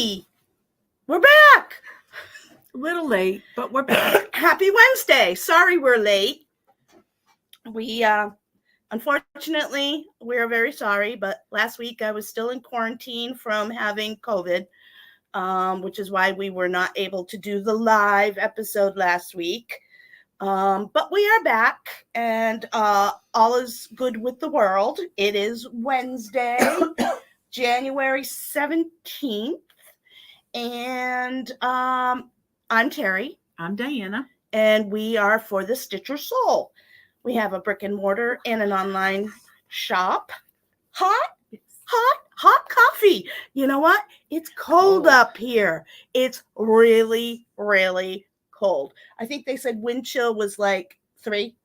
Hey, we're back. A little late, but we're back. Happy Wednesday. Sorry we're late. We, unfortunately, we're very sorry, but last week I was still in quarantine from having COVID, which is why we were not able to do the live episode last week. But we are back, and all is good with the world. It is Wednesday, January 17th, and I'm Terri. I'm Diana. And we are for the Stitcher Soul. We have a brick and mortar and an online shop. Hot coffee. You know what? It's cold up here. It's really, really cold. I think they said wind chill was like 3.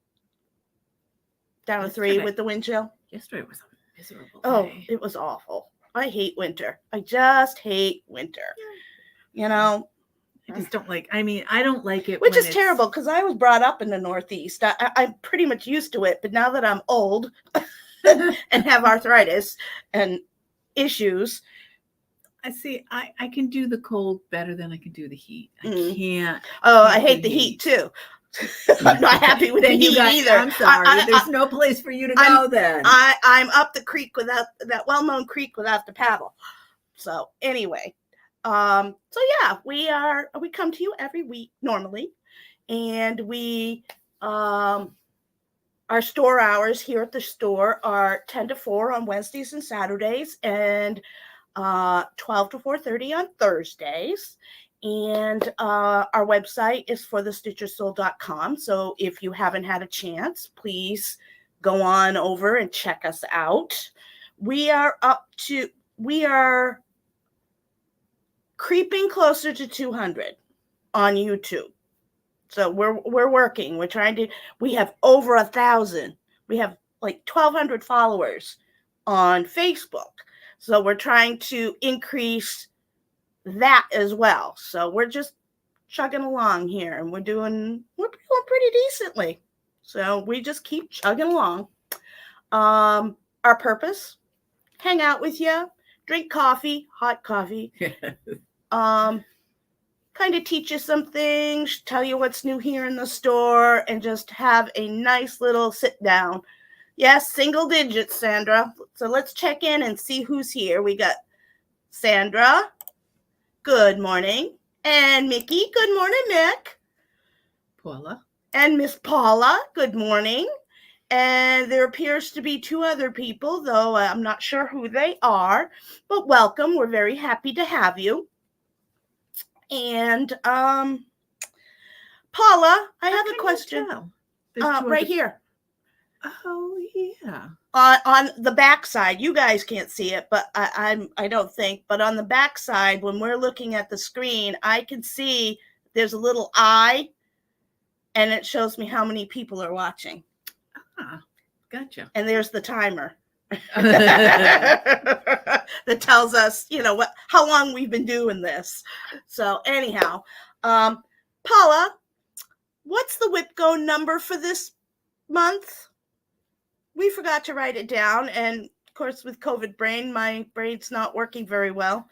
Down to 3 with the wind chill. Yesterday was a miserable day. Oh, it was awful. I hate winter. I just hate winter. Yeah. You know, I just don't like, I don't like it. Which is terrible because I was brought up in the Northeast. I'm pretty much used to it, but now that I'm old and have arthritis and issues. I can do the cold better than I can do the heat. I can't. Oh, I hate the heat too. I'm not happy with the heat either. I'm sorry. There's no place for you to go then. I'm up the creek without that well-known creek without the paddle. So anyway, so yeah, we come to you every week normally, and we our store hours here at the store are 10 to 4 on Wednesdays and Saturdays, and 12 to 4:30 on Thursdays. And our website is forthestitchersoul.com. So if you haven't had a chance, please go on over and check us out. We are creeping closer to 200 on YouTube. So we're working. We have over 1,000. We have like 1,200 followers on Facebook. So we're trying to increase that as well. So we're just chugging along here, and we're doing pretty decently. So we just keep chugging along. Our purpose: hang out with you, drink coffee, hot coffee, kind of teach you some things, tell you what's new here in the store, and just have a nice little sit down. Yes, single digits, Sandra. So let's check in and see who's here. We got Sandra. Good morning. And Mickey. Good morning, Mick. Paula. And Miss Paula. Good morning. And there appears to be 2 other people, though I'm not sure who they are. But welcome. We're very happy to have you. And Paula, I have a question. Right here. Oh yeah. On the back side, you guys can't see it, but I don't think. But on the back side, when we're looking at the screen, I can see there's a little eye, and it shows me how many people are watching. Ah, gotcha. And there's the timer that tells us, how long we've been doing this. So anyhow, Paula, what's the WIPGO number for this month? We forgot to write it down, and of course with COVID brain, my brain's not working very well.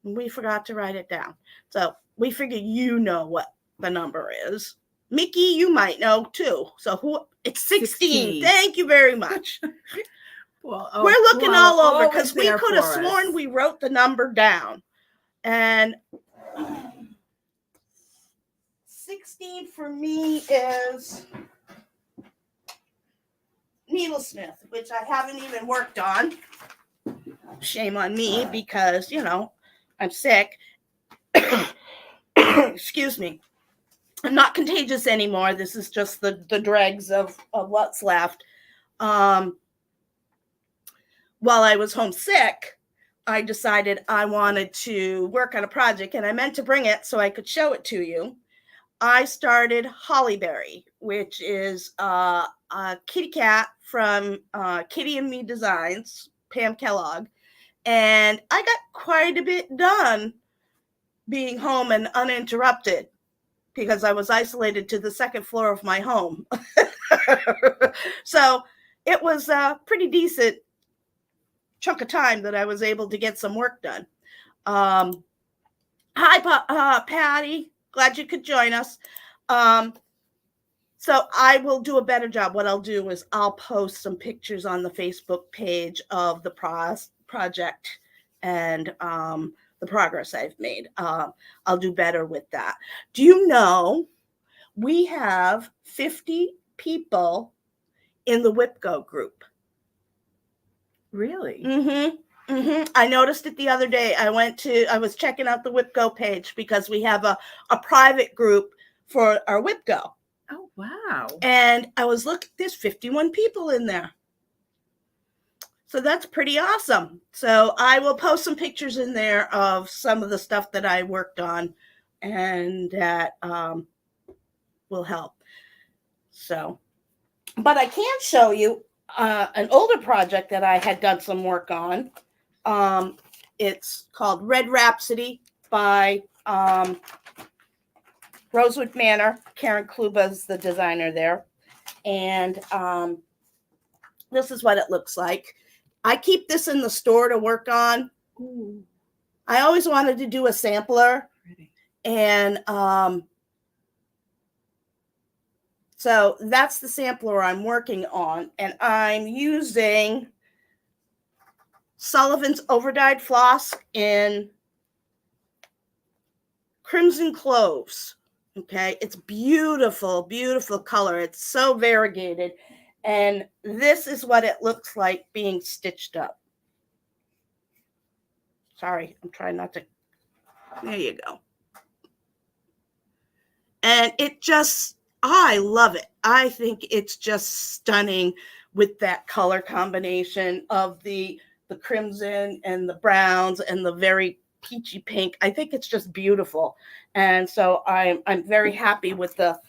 We forgot to write it down. So we figure you know what the number is. Mickey, you might know too. So it's 16. Thank you very much. We're looking all over because we could have sworn we wrote the number down. And 16 for me is needlesmith, which I haven't even worked on. Shame on me because, I'm sick. Excuse me. I'm not contagious anymore. This is just the dregs of what's left. While I was homesick, I decided I wanted to work on a project, and I meant to bring it so I could show it to you. I started Hollyberry, which is a kitty cat from Kitty and Me Designs, Pam Kellogg. And I got quite a bit done being home and uninterrupted because I was isolated to the second floor of my home. So it was a pretty decent chunk of time that I was able to get some work done. Hi, Patty. Glad you could join us. Um, so I will do a better job. What I'll do is I'll post some pictures on the Facebook page of the project and the progress I've made. I'll do better with that. Do you know we have 50 people in the WIPGO group? Really? I noticed it the other day. I was checking out the WIPGO page because we have a private group for our WIPGO. Oh, wow. And I was looking, there's 51 people in there. So that's pretty awesome. So I will post some pictures in there of some of the stuff that I worked on and that will help. So, but I can show you an older project that I had done some work on. It's called Red Rhapsody by Rosewood Manor. Karen Kluba is the designer there. And this is what it looks like. I keep this in the store to work on. Ooh. I always wanted to do a sampler. Pretty. And so that's the sampler I'm working on. And I'm using Sullivan's Overdyed Floss in Crimson Cloves. Okay, it's beautiful, beautiful color. It's so variegated. And this is what it looks like being stitched up. Sorry, I'm trying not to. There you go. And it just, I love it. I think it's just stunning with that color combination of the crimson and the browns and the very peachy pink. I think it's just beautiful. And so I'm very happy with the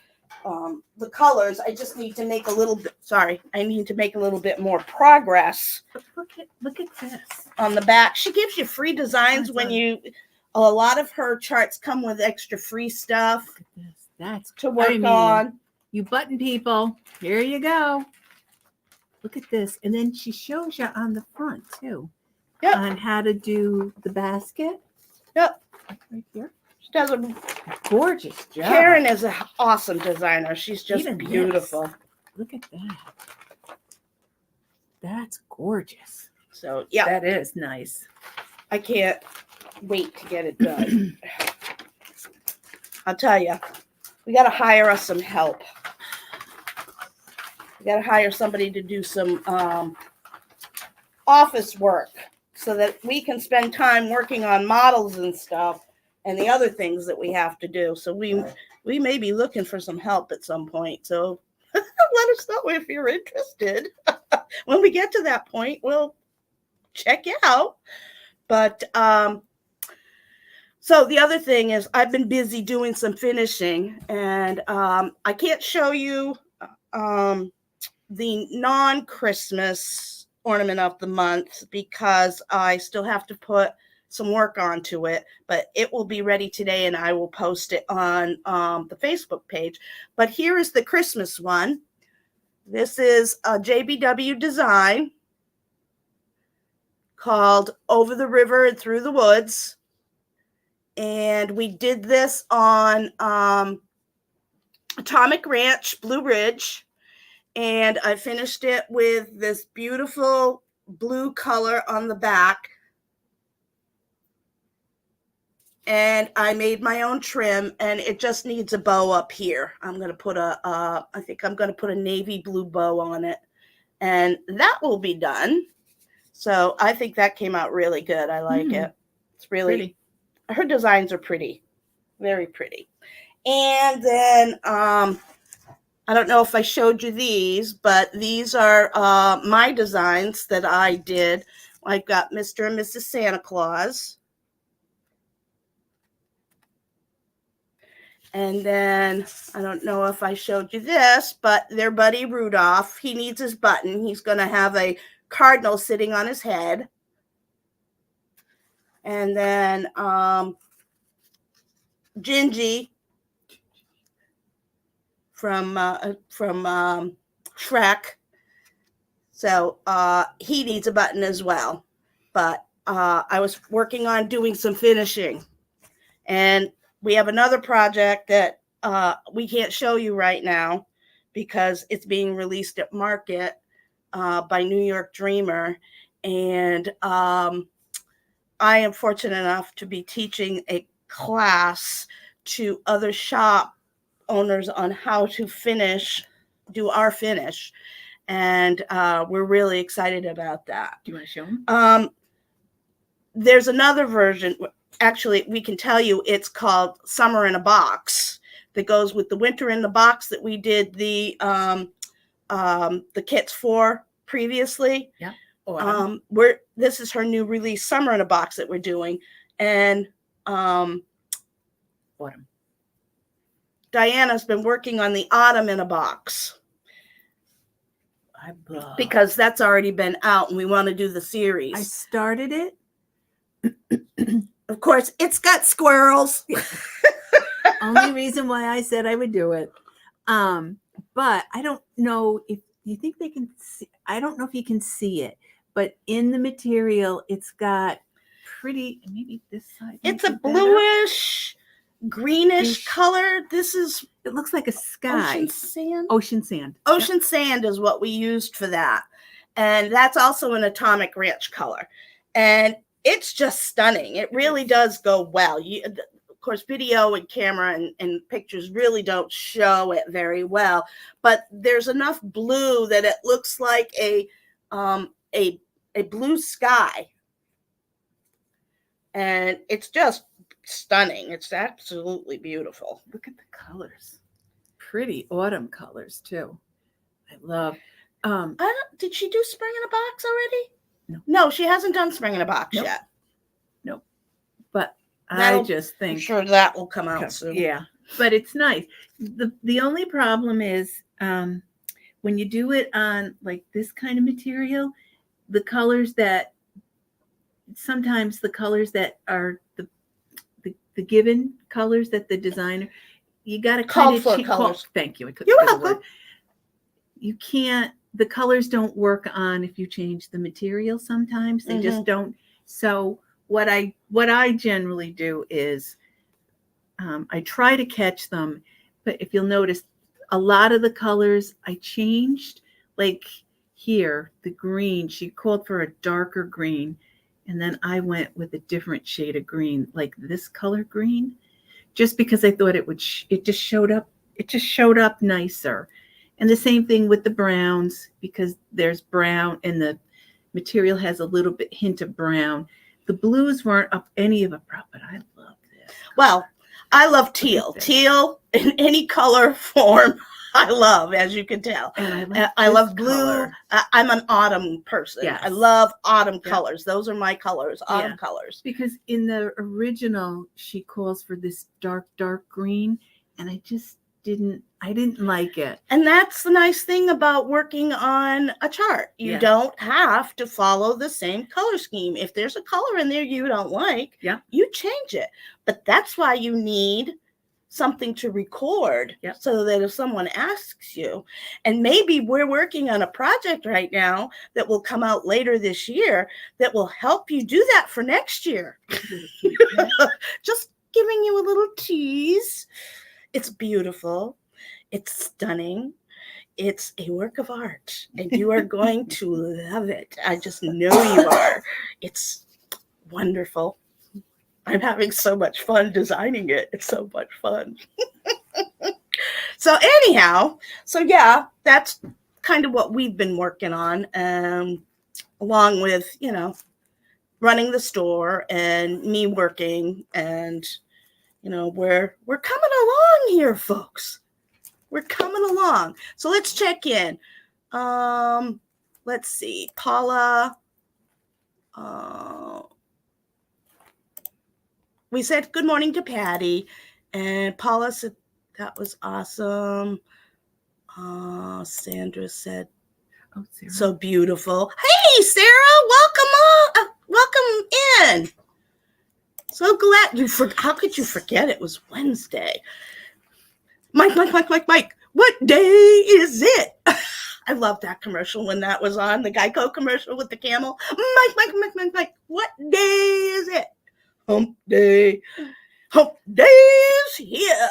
colors. I just need to make a little bit, I need to make a little bit more progress. Look at this. On the back. She gives you free designs when you, a lot of her charts come with extra free stuff. Look at this. That's to work on. You button people, here you go. Look at this. And then she shows you on the front too. Yep. On how to do the basket. Yep. Right here. She does a gorgeous job. Karen is an awesome designer. She's just Even beautiful. This. Look at that. That's gorgeous. So yeah. That is nice. I can't wait to get it done. I'll tell you, we got to hire us some help. We got to hire somebody to do some office work so that we can spend time working on models and stuff and the other things that we have to do. So we may be looking for some help at some point. So let us know if you're interested. When we get to that point, we'll check you out. But so the other thing is I've been busy doing some finishing, and I can't show you the non-Christmas ornament of the month because I still have to put some work onto it, but it will be ready today and I will post it on the Facebook page. But here is the Christmas one. This is a JBW design called Over the River and Through the Woods. And we did this on Atomic Ranch, Blue Ridge. And I finished it with this beautiful blue color on the back. And I made my own trim, and it just needs a bow up here. I'm going to put I think I'm going to put a navy blue bow on it. And that will be done. So I think that came out really good. I like it. It's really pretty. Her designs are pretty, very pretty. And then I don't know if I showed you these, but these are my designs that I did. I've got Mr. and Mrs. Santa Claus. And then I don't know if I showed you this, but their buddy Rudolph, he needs his button. He's going to have a cardinal sitting on his head. And then Gingy from Shrek. So he needs a button as well. But I was working on doing some finishing. And we have another project that we can't show you right now because it's being released at market by New York Dreamer. And I am fortunate enough to be teaching a class to other shop owners on how to do our finish. And we're really excited about that. Do you want to show them? There's another version. Actually, we can tell you it's called Summer in a Box that goes with the Winter in the Box that we did the kits for previously. Yeah. This is her new release, Summer in a Box, that we're doing. And Autumn. Diana's been working on the Autumn in a Box. Because that's already been out and we want to do the series. I started it. Of course, it's got squirrels. Only reason why I said I would do it. But I don't know if you think they can see. I don't know if you can see it, but in the material, it's got pretty, maybe this side. It's a bluish, greenish color. It looks like a sky. Ocean sand. Ocean sand. Ocean sand is what we used for that. And that's also an Atomic Ranch color. And it's just stunning. It really does go well. Of course, video and camera and pictures really don't show it very well, but there's enough blue that it looks like a blue sky. And it's just stunning. It's absolutely beautiful. Look at the colors. Pretty autumn colors too. I love. Did she do Spring in a Box already? No, she hasn't done Spring in a Box yet. Nope. But I just think I'm sure that will come out soon. Yeah, but it's nice. The only problem is when you do it on like this kind of material, sometimes the colors that are the given colors that the designer, you got to call for colors. Thank you. You're welcome. You can't. The colors don't work on if you change the material. Sometimes they just don't. So what I generally do is I try to catch them, but if you'll notice, a lot of the colors I changed. Like here, the green, she called for a darker green, and then I went with a different shade of green, like this color green, just because I thought it just showed up nicer. And the same thing with the browns, because there's brown and the material has a little bit hint of brown. The blues weren't up any of a prop, but I love this. Well, I love teal. Teal in any color form, I love, as you can tell. And I love blue. I'm an autumn person. Yes. I love autumn colors. Those are my colors, autumn colors. Because in the original, she calls for this dark green, and I didn't like it. And that's the nice thing about working on a chart. You don't have to follow the same color scheme. If there's a color in there you don't like, you change it. But that's why you need something to record so that if someone asks you, and maybe we're working on a project right now that will come out later this year that will help you do that for next year. Just giving you a little tease. It's beautiful. It's stunning. It's a work of art, and you are going to love it. I just know you are. It's wonderful. I'm having so much fun designing it. It's so much fun. So anyhow, that's kind of what we've been working on, along with, running the store and me working, and we're coming along here, folks. We're coming along. So let's check in. Let's see. Paula. We said good morning to Patty. And Paula said that was awesome. Sandra said, Sarah. So beautiful. Hey, Sarah, welcome in. So glad how could you forget it was Wednesday? Mike, what day is it? I love that commercial when that was on, the Geico commercial with the camel. Mike, what day is it? Hump day. Hump day's here.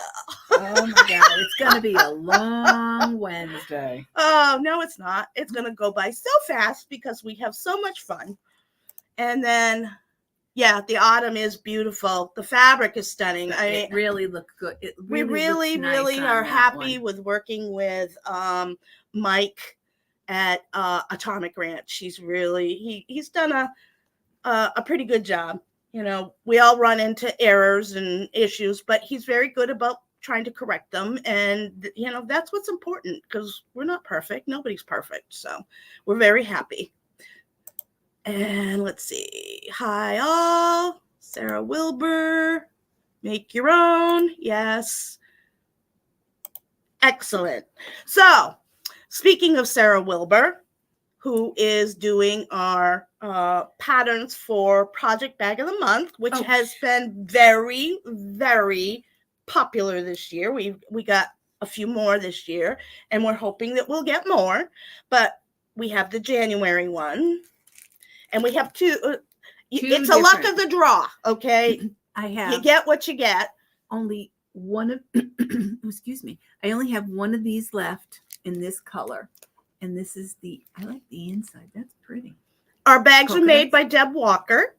Oh my God, it's going to be a long Wednesday. Oh, no, it's not. It's going to go by so fast because we have so much fun. And then, yeah, the autumn is beautiful. The fabric is stunning. It really looks good. We really, looks nice really on are that happy one. with working with Mike at Atomic Ranch. He's done a pretty good job. You know, we all run into errors and issues, but he's very good about trying to correct them. And, you know, that's what's important because we're not perfect. Nobody's perfect. So we're very happy. And let's see. Hi, all. Sarah Wilbur. Make your own. Yes. Excellent. So, speaking of Sarah Wilbur, who is doing our patterns for Project Bag of the Month, which has been very, very popular this year. We got a few more this year, and we're hoping that we'll get more. But we have the January one, and we have two. It's a luck of the draw, okay? I have. You get what you get. Only one of, excuse me. I only have one of these left in this color. And this is I like the inside. That's pretty. Our bags are made by Deb Walker,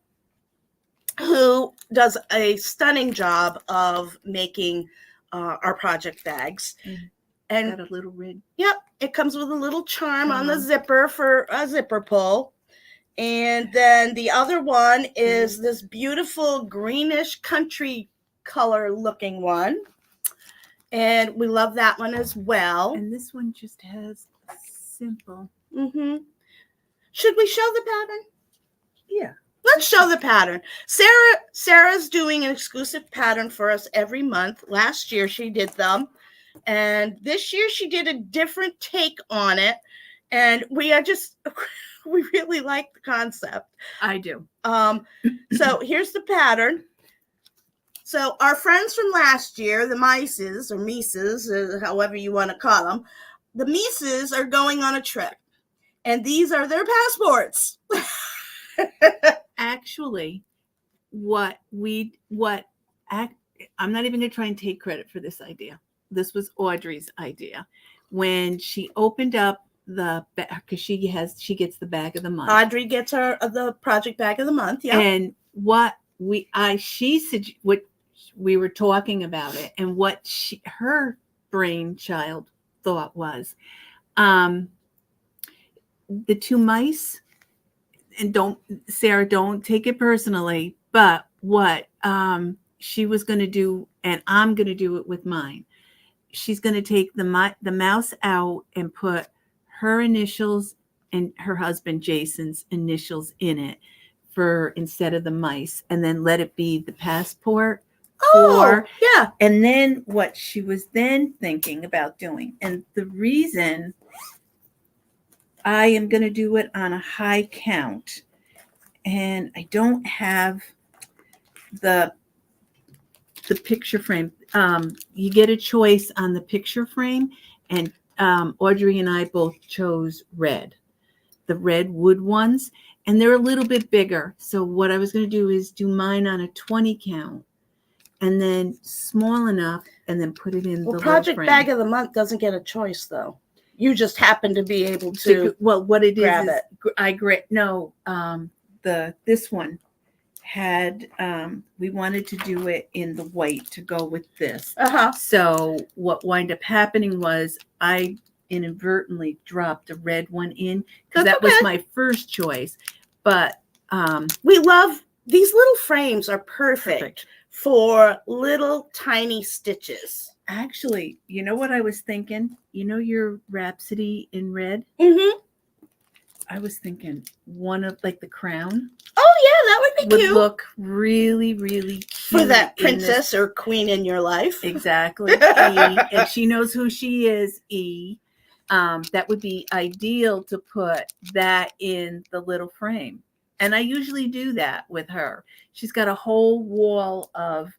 who does a stunning job of making our project bags. And got a little red. Yep. It comes with a little charm on the zipper for a zipper pull. And then the other one is this beautiful greenish country color looking one. And we love that one as well. And this one just has a simple. Mm-hmm. Should we show the pattern? Yeah. Let's show the pattern. Sarah's doing an exclusive pattern for us every month. Last year she did them. And this year she did a different take on it. And we really like the concept. I do. So here's the pattern. So our friends from last year, the Mices or Mises, however you want to call them, the Mises are going on a trip. And these are their passports. Actually, I'm not even going to try and take credit for this idea. This was Audrey's idea. When she opened up because she gets the bag of the month. Audrey gets the project bag of the month. Yeah. And what we were talking about it, and what her brainchild thought was, the two mice. And Sarah, don't take it personally, but what she was going to do, and I'm going to do it with mine. She's going to take the mouse out and put her initials and her husband Jason's initials in it instead of the mice, and then let it be the passport. Yeah. And then what she was then thinking about doing, and the reason I am going to do it on a high count, and I don't have the picture frame. You get a choice on the picture frame, and Audrey and I both chose red, the red wood ones, and they're a little bit bigger. So what I was going to do is do mine on a 20 count, and then small enough, and then put it in the project frame. Bag of the Month doesn't get a choice though. You just happen to be able to. Well, what it grab is this one had we wanted to do it in the white to go with this. So what wound up happening was I inadvertently dropped a red one in because that was my first choice. But we love these little frames are perfect for little tiny stitches. Actually, you know what I was thinking? You know your Rhapsody in red? Mm-hmm. I was thinking one of like the crown. Oh yeah, that would be cute. Would look really, really cute for that princess or queen in your life. Exactly. And she knows who she is. That would be ideal to put that in the little frame. And I usually do that with her. She's got a whole wall of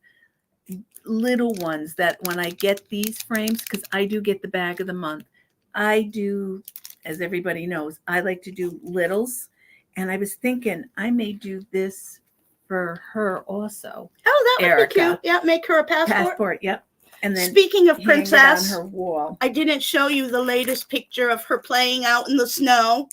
little ones that when I get these frames, because I do get the bag of the month, I do, as everybody knows, I like to do littles. And I was thinking I may do this for her also. Oh, that would Erica. be cute. Yeah, make her a passport. Yep. And then Speaking of hang it princess, on her wall. I didn't show you the latest picture of her playing out in the snow.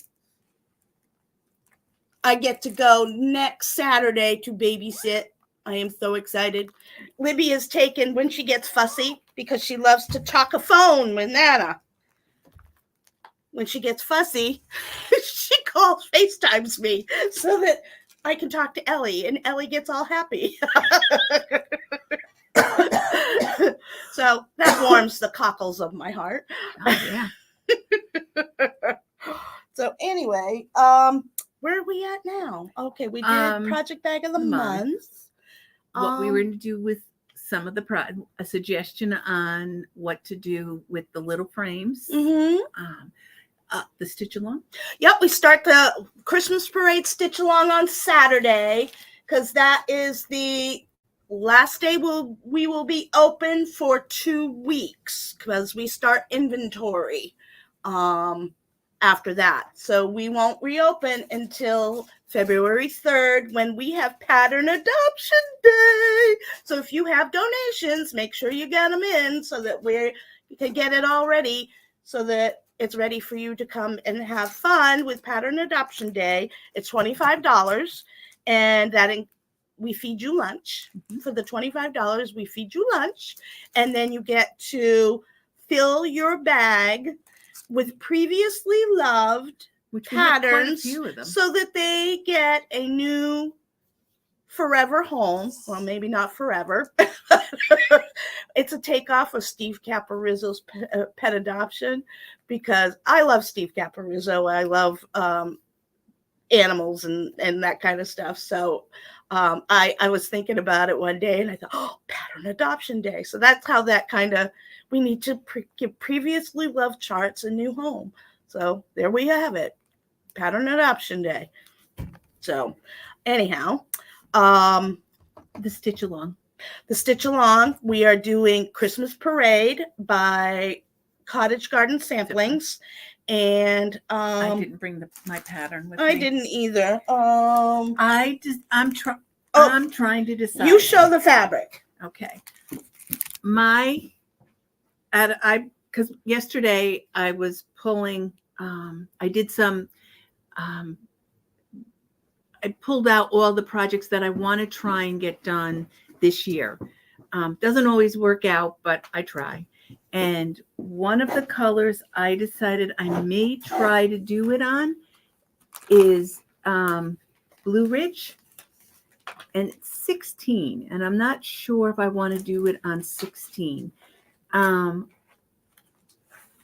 I get to go next Saturday to babysit. I am so excited. Libby is taken when she gets fussy because she loves to talk a phone with Nana. When she gets fussy, she FaceTimes me so that I can talk to Ellie, and Ellie gets all happy. So that warms the cockles of my heart. Oh, yeah. So anyway, where are we at now? Okay, we did Project Bag of the Month. What we were going to do with some of the a suggestion on what to do with the little frames. Mm-hmm. The stitch along. Yep, we start the Christmas parade stitch along on Saturday because that is the last day we will be open for 2 weeks because we start inventory after that. So we won't reopen until February 3rd when we have Pattern Adoption Day. So if you have donations, make sure you get them in so that we can get it all ready so that it's ready for you to come and have fun with Pattern Adoption Day. It's $25, and we feed you lunch. For the $25, we feed you lunch, and then you get to fill your bag with previously loved patterns so that they get a new forever home. Well, maybe not forever. It's a takeoff of Steve Caparizzo's pet adoption because I love Steve Caparizzo. I love animals and that kind of stuff. So I was thinking about it one day and I thought, oh, Pattern Adoption Day. So that's how that kind of, we need to give previously loved charts a new home. So there we have it. Pattern Adoption Day. So anyhow, the stitch along. The stitch along, we are doing Christmas Parade by Cottage Garden Samplings. And I didn't bring my pattern with me. I didn't either. I'm trying to decide. You show the fabric. Okay. Because yesterday I was pulling, I did some, I pulled out all the projects that I want to try and get done this year. Doesn't always work out, but I try. And one of the colors I decided I may try to do it on is Blue Ridge. And it's 16. And I'm not sure if I want to do it on 16. And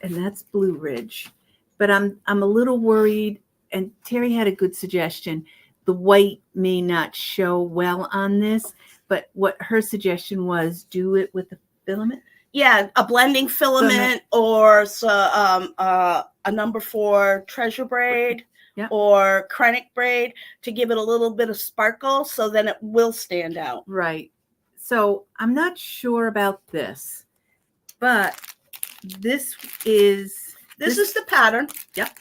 that's Blue Ridge. But I'm a little worried. And Terri had a good suggestion. The white may not show well on this, but what her suggestion was, do it with a filament. Yeah, a blending filament or a number 4 treasure braid or Krennic braid to give it a little bit of sparkle so then it will stand out. Right. So I'm not sure about this, but this is the pattern. Yep.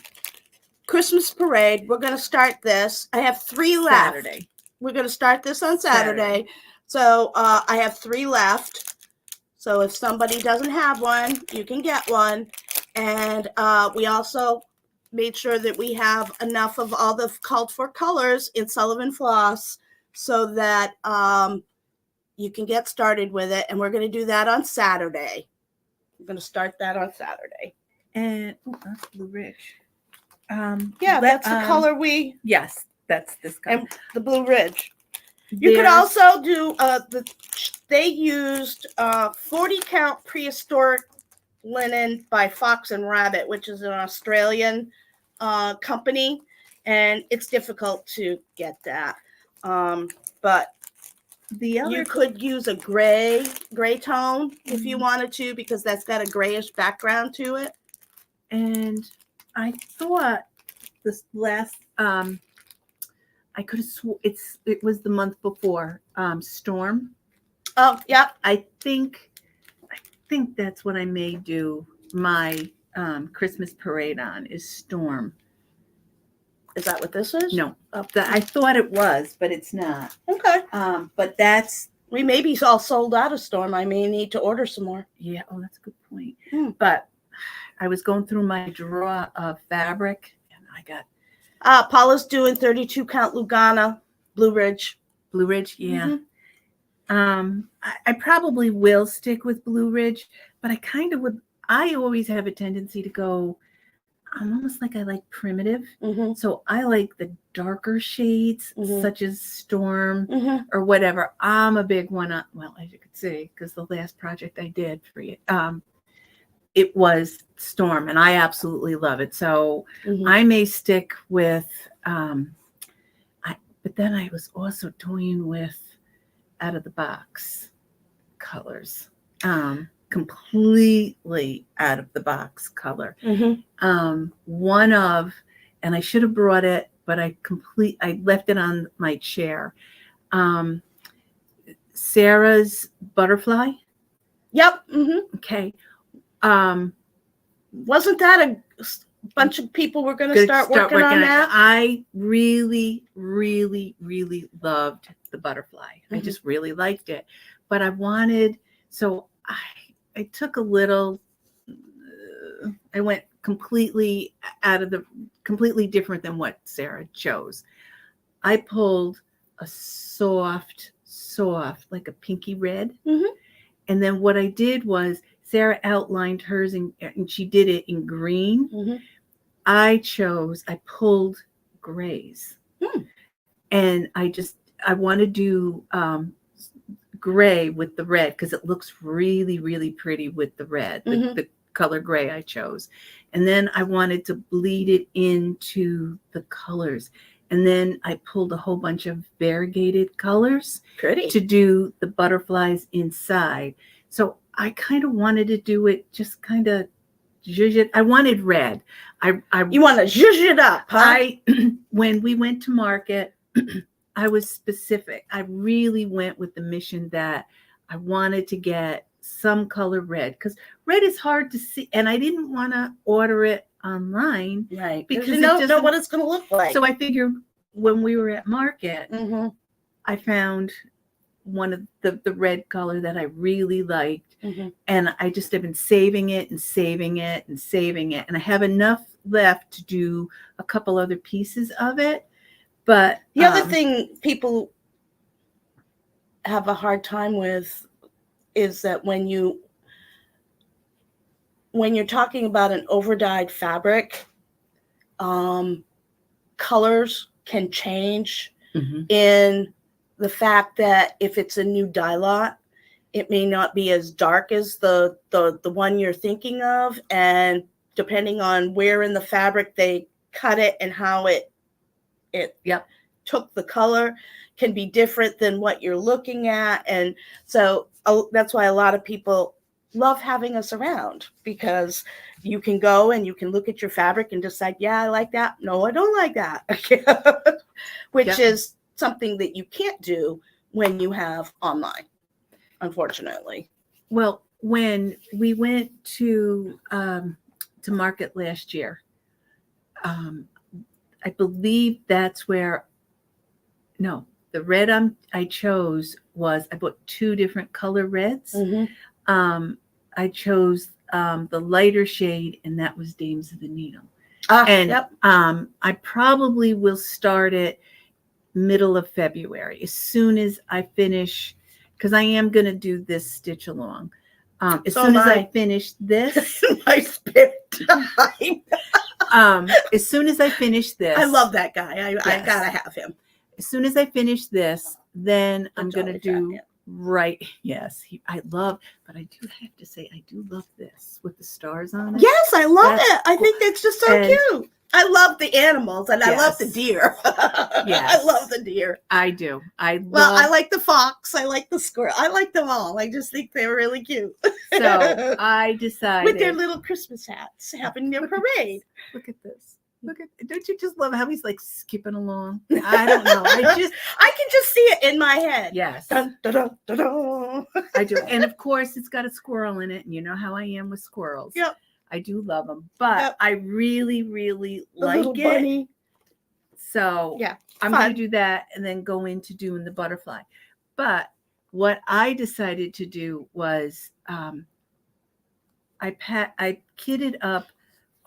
Christmas Parade. We're going to start this. I have 3 left. Saturday. We're going to start this on Saturday. So I have 3 left. So if somebody doesn't have one, you can get one. And we also made sure that we have enough of all the called for colors in Sullivan Floss so that you can get started with it. And we're going to do that on Saturday. We're going to start that on Saturday. And that's Blue Ridge. That's the color we. Yes, that's this color. And the Blue Ridge. You could also do they used 40 count prehistoric linen by Fox and Rabbit, which is an Australian company, and it's difficult to get that. But you could use a gray tone if you wanted to, because that's got a grayish background to it. And I thought this last I could have it was the month before Storm. Oh, yeah. I think that's what I may do my Christmas Parade on is Storm. Is that what this is? No, Oh. I thought it was, but it's not. Okay. But that's We may be all sold out of Storm. I may need to order some more. yeah. Oh, that's a good point. Hmm. But I was going through my drawer of fabric, and I got Paula's doing 32 count Lugana, Blue Ridge. Blue Ridge. Yeah. Mhm. I probably will stick with Blue Ridge, but I kind of would. I always have a tendency to go. I'm almost like I like primitive, Mhm. so I like the darker shades, Mhm. such as Storm Mhm. or whatever. I'm a big one on. Well, as you could see, because the last project I did for you, it was Storm, and I absolutely love it. So Mhm. I may stick with. But then I was also toying with out of the box colors, completely out of the box color. Mhm. One of, and I should have brought it, but I left it on my chair. Sarah's butterfly. Yep. Mhm. Okay. Wasn't that a bunch of people were going to start working on that? I really, really, really loved the butterfly. I Mhm. just really liked it. But I wanted, so I took a little, I went completely completely different than what Sarah chose. I pulled a soft, like a pinky red. Mhm. And then what I did was Sarah outlined hers and she did it in green. Mhm. I pulled grays. And I want to do gray with the red because it looks really, really pretty with the red, the color gray I chose. And then I wanted to bleed it into the colors. And then I pulled a whole bunch of variegated colors to do the butterflies inside. So I kind of wanted to do it just kind of I wanted red. You want to zhuzh it up, huh? When we went to market, I was specific. I really went with the mission that I wanted to get some color red because red is hard to see, and I didn't want to order it online, right? Because you don't know what it's going to look like. So I figured when we were at market, Mm-hmm. I found one of the red color that I really liked, and I just have been saving it and saving it and saving it, and I have enough left to do a couple other pieces of it. But the other thing people have a hard time with is that when you're talking about an overdyed fabric, colors can change in the fact that if it's a new dye lot, it may not be as dark as the one you're thinking of, and depending on where in the fabric they cut it and how it took the color can be different than what you're looking at. And so that's why a lot of people love having us around, because you can go and you can look at your fabric and decide, yeah, I like that. No, I don't like that. Which is something that you can't do when you have online, unfortunately. Well, when we went to market last year, I believe that's where, no, the red I chose was, I bought two different color reds. I chose the lighter shade, and that was Dames of the Needle. I probably will start it middle of February, as soon as I finish, because I am going to do this stitch along. As soon as I finish this, my spare time. As soon as I finish this, I love that guy. I gotta have him. As soon as I finish this, then I'm going to do I love, but I do have to say, I do love this with the stars on it. Yes, I love it. I think that's just so cute. I love the animals, and I love the deer. I love the deer. I do. I like the fox. I like the squirrel. I like them all. I just think they're really cute. So I decided, with their little Christmas hats, having their parade. Look at this. Don't you just love how he's like skipping along? I don't know. I can just see it in my head. Yes. Dun, dun, dun, dun, dun. I do. And of course, it's got a squirrel in it. And you know how I am with squirrels. Yep. I do love them. But I really, really like it. Bunny. So Yeah, I'm fun. going to do that and then go into doing the butterfly. But what I decided to do was I kitted up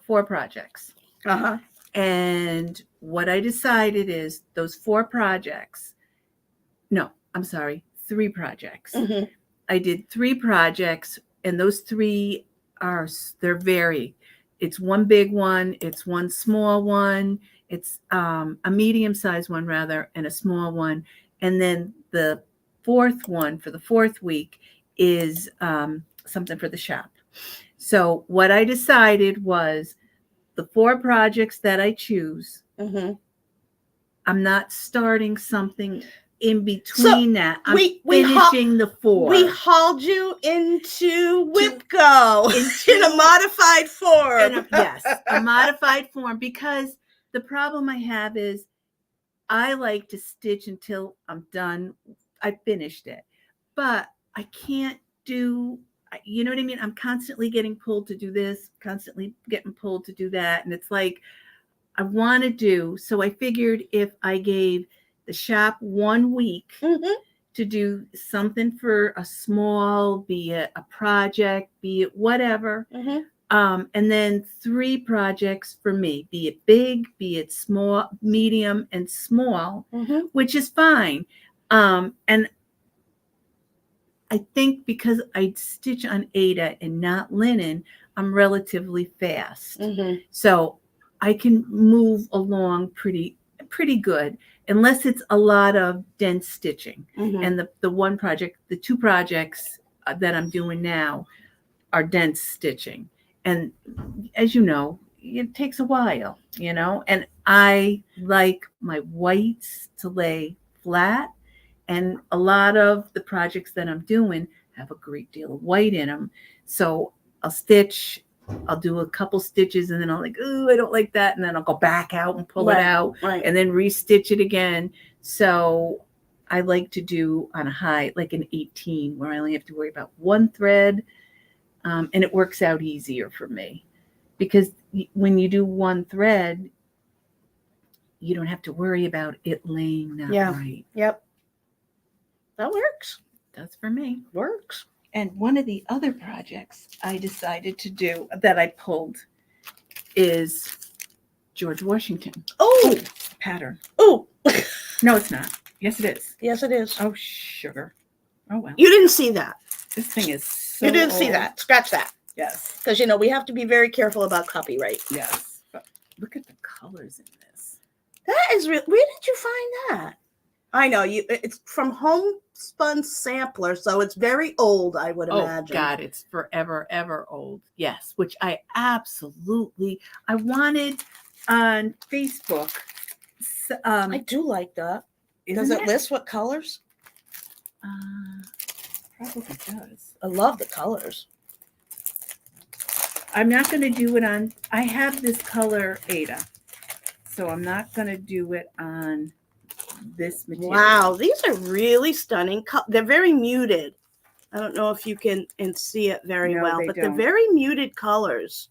4 projects. Uh-huh. And what I decided is those 4 projects, no, I'm sorry, 3 projects. Mm-hmm. I did 3 projects, and those 3 they're varied. It's one big one, it's one small one, it's a medium-sized one rather, and a small one. And then the 4th one for the 4th week is something for the shop. So what I decided was the 4 projects that I choose, Mm-hmm. I'm not starting something in between that. I'm we finishing the 4. We hauled you into WIPCO in a modified form. Yes, a modified form, because the problem I have is I like to stitch until I'm done. I finished it, but I can't do, you know what I mean? I'm constantly getting pulled to do this, constantly getting pulled to do that. And it's like, I want to do, so I figured if I gave the shop 1 week Mm-hmm. to do something for a small, be it a project, be it whatever, Mm-hmm. and then 3 projects for me, be it big, be it small, medium, and small, Mm-hmm. which is fine. And I think because I stitch on Aida and not linen, I'm relatively fast. Mm-hmm. So I can move along pretty good, unless it's a lot of dense stitching. Mm-hmm. And the 1 project, the 2 projects that I'm doing now are dense stitching. And as you know, it takes a while, and I like my whites to lay flat. And a lot of the projects that I'm doing have a great deal of white in them. So I'll stitch, I'll do a couple stitches, and then I'll like, oh, I don't like that. And then I'll go back out and pull it out, and then restitch it again. So I like to do on a high, like an 18, where I only have to worry about 1 thread. And it works out easier for me, because when you do 1 thread, you don't have to worry about it laying that right. Yep. That works. That's for me. Works. And one of the other projects I decided to do that I pulled is George Washington. Oh, pattern. Oh. No, it's not. Yes, it is. Yes, it is. Oh, sugar. Oh, well. You didn't see that. This thing is so You didn't old. see that. Scratch that. Yes. Because, we have to be very careful about copyright. Yes. But look at the colors in this. That is real. Where did you find that? I know it's from Homespun Sampler, so it's very old, I would imagine. Oh God, it's forever, ever old. Yes, which I wanted on Facebook. I do like that. Does it list what colors? Probably does. I love the colors. I'm not going to do it on. I have this color Aida, so I'm not going to do it on this material. Wow, these are really stunning. They're very muted. I don't know if you can see it very well, but they're very muted colors.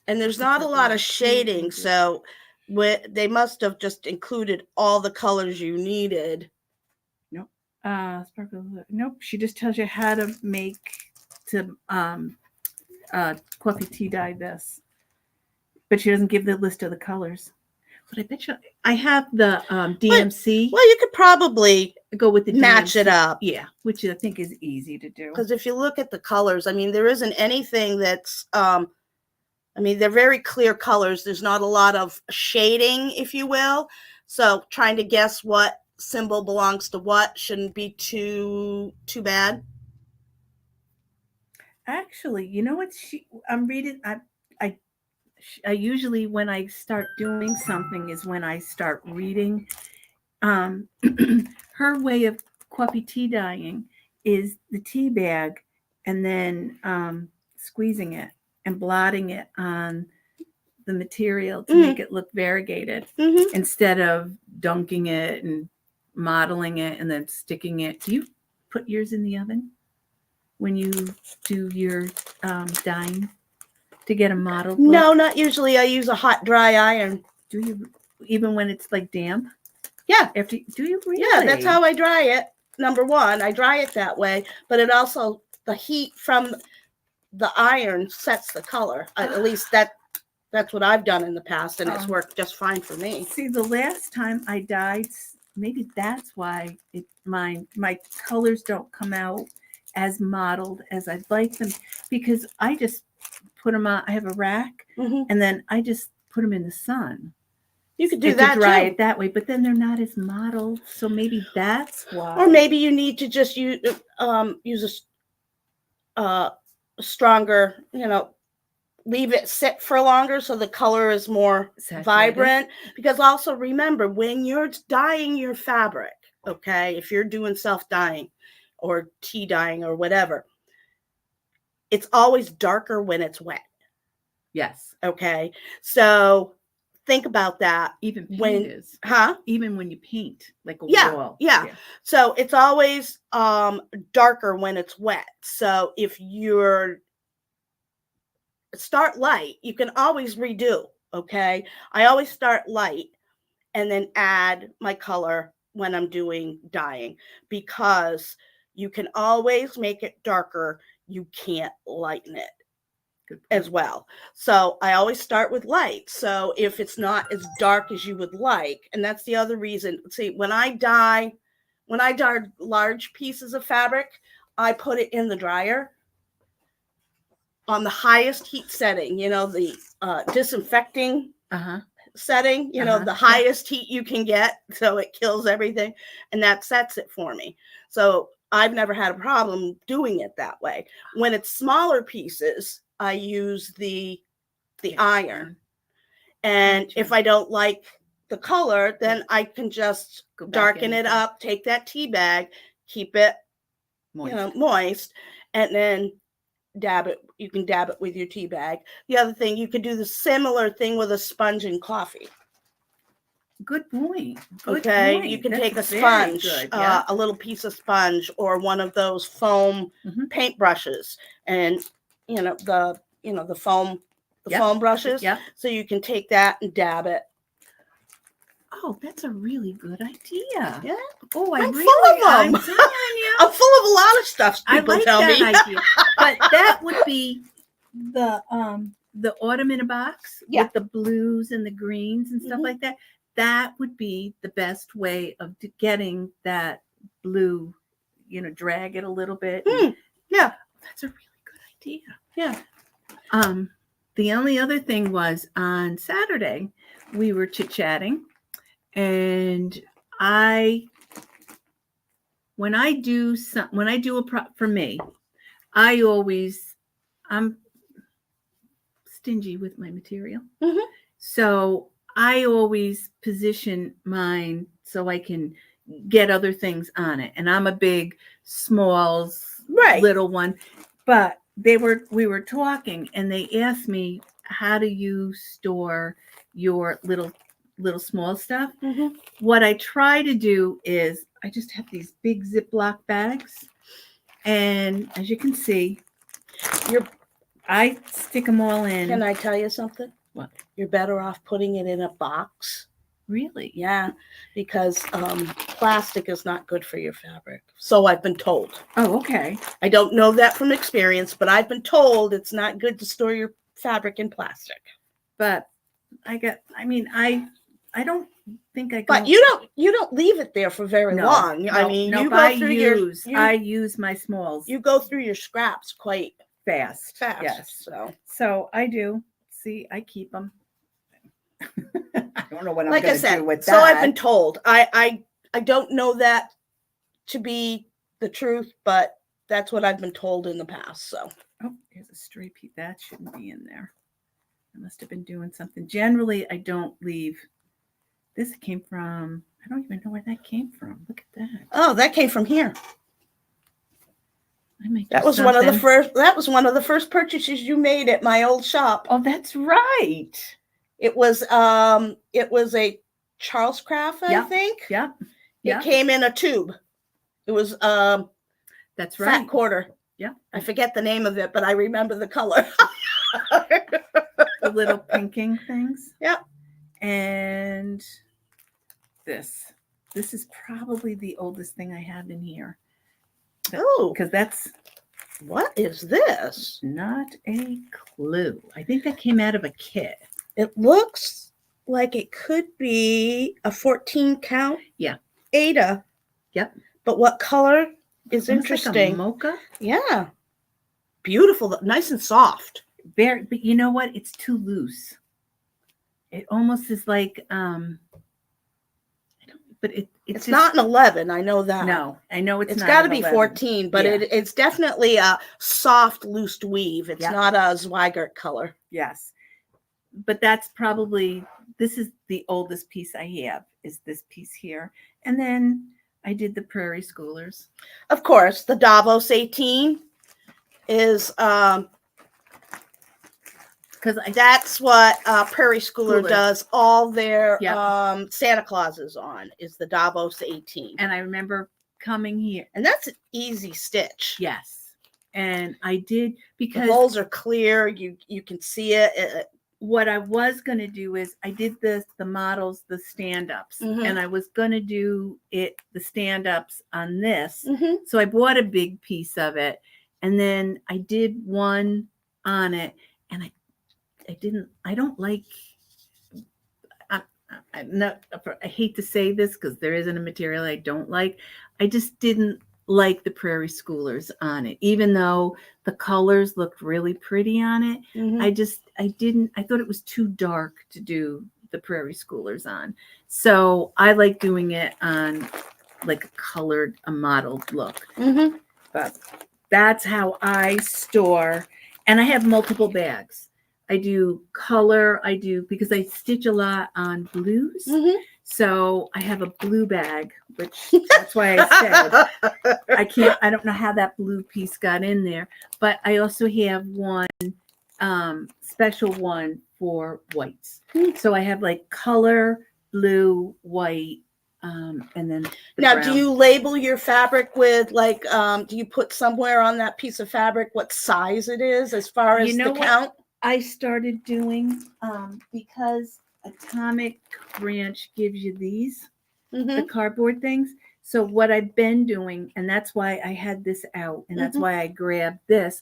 And there's not a lot of shading, so they must have just included all the colors you needed. Nope. Sparkle. Nope. She just tells you how to make coffee tea dye this, but she doesn't give the list of the colors. But I bet you I have the DMC. Well, you could probably go with the match DMC. it up. Yeah, which I think is easy to do. Because if you look at the colors, there isn't anything that's, they're very clear colors. There's not a lot of shading, if you will. So trying to guess what symbol belongs to what shouldn't be too bad. Actually, you know what? I'm reading. I usually, when I start doing something, is when I start reading. Her way of coffee tea dyeing is the tea bag and then squeezing it and blotting it on the material to make it look variegated instead of dunking it and modeling it and then sticking it. Do you put yours in the oven when you do your dyeing? to get a mottled look? No, not usually. I use a hot, dry iron. Do you, even when it's like damp? Yeah. Do you really? Yeah, that's how I dry it. Number one, I dry it that way, but it also, the heat from the iron sets the color. At least that's what I've done in the past, and it's worked just fine for me. See, the last time I dyed, maybe that's why my colors don't come out as mottled as I'd like them, because I just put them on. I have a rack, and then I just put them in the sun. You could do that to dry too. it that way, but then they're not as mottled, so maybe that's why. Or maybe you need to just use a stronger, leave it sit for longer so the color is more vibrant. Because also remember, when you're dyeing your fabric, okay, if you're doing self-dyeing or tea dyeing or whatever, it's always darker when it's wet. Yes. Okay. So think about that. Even when even when you paint like a wall. Yeah. So it's always darker when it's wet. So if you're start light, you can always redo. Okay. I always start light and then add my color when I'm doing dyeing, because you can always make it darker. You can't lighten it as well. So I always start with light. So if it's not as dark as you would like, and that's the other reason. See, when I dye large pieces of fabric, I put it in the dryer on the highest heat setting, the disinfecting setting, the highest heat you can get, so it kills everything, and that sets it for me. So I've never had a problem doing it that way. When it's smaller pieces, I use the iron. And if I don't like the color, then I can just darken it up, take that tea bag, keep it moist, and then dab it. You can dab it with your tea bag. The other thing, you could do the similar thing with a sponge and coffee. Good point. You can take a sponge, a little piece of sponge, or one of those foam paint brushes, and the foam brushes. Yeah. So you can take that and dab it. Oh, that's a really good idea. Yeah. Oh, I'm full of them. I'm telling you. I'm full of a lot of stuff. People tell me. Idea. But that would be the autumn in a box with the blues and the greens and stuff like that. That would be the best way of getting that blue, drag it a little bit. Yeah. That's a really good idea. Yeah. The only other thing was on Saturday, we were chit-chatting, and when I do for me, I'm stingy with my material. So I always position mine so I can get other things on it. And I'm a big smalls, little one. But we were talking, and they asked me, how do you store your little small stuff? What I try to do is I just have these big Ziploc bags. And as you can see, I stick them all in. Can I tell you something? What? You're better off putting it in a box. Really? Yeah, because plastic is not good for your fabric. So I've been told. Oh, okay. I don't know that from experience, but I've been told it's not good to store your fabric in plastic. But I don't think I go. But you don't leave it there for very long. I mean, you go through I use my smalls. You go through your scraps quite fast. Yes. So I do. See, I keep them. I don't know what I'm going to do with that. So I've been told. I don't know that to be the truth, but that's what I've been told in the past. So. Oh, here's a stray piece. That shouldn't be in there. I must have been doing something. Generally, I don't leave. This came from, I don't even know where that came from. Look at that. Oh, that came from here. That was one of the first purchases you made at my old shop. Oh, that's right. It was a Charles Craft, I think. Yeah. It came in a tube. It was that's right. Fat quarter. Yeah. I forget the name of it, but I remember the color. The little pinking things. Yep. And this is probably the oldest thing I have in here. Oh, because that's what is this? not a clue. I think that came out of a kit. It looks like it could be a 14 count. Yeah. Ada. Yep. But what color is Almost interesting? like a mocha. Yeah. Beautiful, nice and soft. Very, but you know what? It's too loose. It almost is like but it's just not an 11. I know that. No, I know it's got to an be 11. 14, but Yeah. it's definitely a soft, loose weave. It's Yep. not a Zweigart color. Yes, but that's probably, this is the oldest piece I have, is this piece here, and then I did the Prairie Schoolers. Of course, the Davos 18 is because that's what Prairie Schooler does all their Santa Clauses on, is the Davos 18. And I remember coming here, and that's an easy stitch. Yes, and I did, because the holes are clear. You can see it. What I was going to do is I did the models, the stand-ups, and I was going to do the stand-ups on this. So I bought a big piece of it, and then I did one on it, and I don't like, I hate to say this because there isn't a material I don't like. I just didn't like the Prairie Schoolers on it, even though the colors looked really pretty on it. I thought it was too dark to do the Prairie Schoolers on. So I like doing it on like a modeled look. But that's how I store, and I have multiple bags. I do color, because I stitch a lot on blues. So I have a blue bag, which that's why I said I don't know how that blue piece got in there, but I also have one special one for whites. So I have like color, blue, white, and then now brown. Do you label your fabric with like do you put somewhere on that piece of fabric what size it is as far as the count? I started doing because Atomic Branch gives you these the cardboard things. So what I've been doing, and that's why I had this out, and that's why I grabbed this